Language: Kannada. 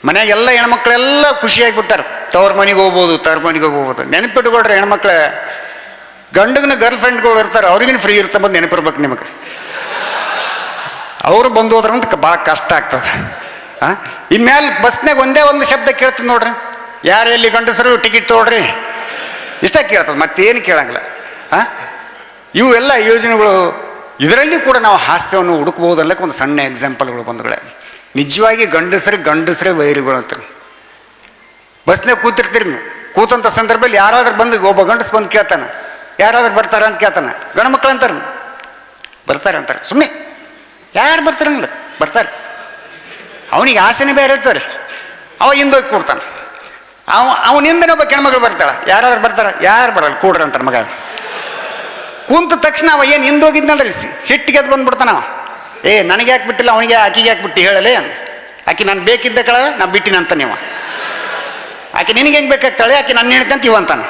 ಮನ್ಯಾಗ ಎಲ್ಲ ಹೆಣ್ಮಕ್ಳೆಲ್ಲ ಖುಷಿಯಾಗಿಬಿಟ್ಟಾರ. ತವ್ರ ಮನೆಗೆ ಹೋಗ್ಬೋದು, ತವ್ರ ಮನೆಗೆ ಹೋಗ್ಬೋದು. ನೆನಪಿಟ್ಕೊಡ್ರಿ ಹೆಣ್ಮಕ್ಳು, ಗಂಡಗನ ಗರ್ಲ್ ಫ್ರೆಂಡ್ಗಳು ಇರ್ತಾರೆ, ಅವ್ರಿಗಿನ ಫ್ರೀ ಇರ್ತಾ ಬಂದು ನೆನಪಿರ್ಬೇಕು ನಿಮಗೆ. ಅವರು ಬಂದು ಹೋದ್ರಂತ ಭಾಳ ಕಷ್ಟ ಆಗ್ತದೆ. ಇನ್ಮೇಲೆ ಬಸ್ನಾಗ ಒಂದೇ ಒಂದು ಶಬ್ದ ಕೇಳ್ತೀನಿ ನೋಡ್ರಿ, ಯಾರು ಎಲ್ಲಿ ಗಂಡಸರು ಟಿಕೆಟ್ ತೊಗೊಳ್ರಿ, ಇಷ್ಟ ಕೇಳ್ತದೆ, ಮತ್ತೇನು ಕೇಳಂಗಿಲ್ಲ. ಇವು ಎಲ್ಲ ಯೋಜನೆಗಳು. ಇದರಲ್ಲಿ ಕೂಡ ನಾವು ಹಾಸ್ಯವನ್ನು ಹುಡುಕ್ಬೋದಲ್ಲಕ್ಕೆ ಒಂದು ಸಣ್ಣ ಎಕ್ಸಾಂಪಲ್ಗಳು ಬಂಧುಗಳೇ. ನಿಜವಾಗಿ ಗಂಡಸರೇ ವೈರಿಗಳು ಅಂತ. ಬಸ್ನಾಗ ಕೂತಿರ್ತೀರಿ ನೀವು, ಕೂತಂಥ ಸಂದರ್ಭದಲ್ಲಿ ಯಾರಾದ್ರೂ ಬಂದು ಒಬ್ಬ ಗಂಡಸ್ ಬಂದು ಕೇಳ್ತಾನೆ, ಯಾರಾದ್ರೂ ಬರ್ತಾರ ಅಂತ ಕೇಳ್ತಾನೆ. ಗಂಡು ಮಕ್ಕಳು ಅಂತಾರೆ, ಬರ್ತಾರೆ ಅಂತಾರೆ. ಸುಮ್ಮನೆ ಯಾರು ಬರ್ತಾರಂಗಿಲ್ಲ, ಬರ್ತಾರೆ. ಅವನಿಗೆ ಆಸೆನೇ ಬೇರೆ ಇರ್ತಾರೆ. ಅವ ಹಿಂದೋಗಿ ಕೂಡ್ತಾನೆ. ಅವನಿಂದನೇ ಒಬ್ಬ ಹೆಣ್ಮಗಳು ಬರ್ತಾಳೆ, ಯಾರಾದ್ರೂ ಬರ್ತಾರೆ, ಯಾರು ಬರಲ್ಲ, ಕೂಡ್ರಿ ಅಂತಾರೆ ಮಗ. ಕುಂತ ತಕ್ಷಣ ಅವ ಏನು ಹಿಂದೋಗಿದ್ನಲ್ರಿ, ಸಿಟ್ಟಿಗೆ ಅದು ಬಂದ್ಬಿಡ್ತಾನ. ನನಗೆ ಯಾಕೆ ಬಿಟ್ಟಿಲ್ಲ, ಅವನಿಗೆ ಆಕಿಗೆ ಯಾಕೆ ಬಿಟ್ಟು ಹೇಳಲೇ, ಆಕೆ ನಾನು ಬೇಕಿದ್ದ ಕಳ ನಾ ಬಿಟ್ಟಿನಂತ ನೀವು, ಆಕೆ ನಿನಗೆ ಹೆಂಗೆ ಬೇಕಾಗ್ತಾಳೆ, ಆಕೆ ನನ್ನ ಹೇಳ್ತಂತ ಇವಂತಾನೆ.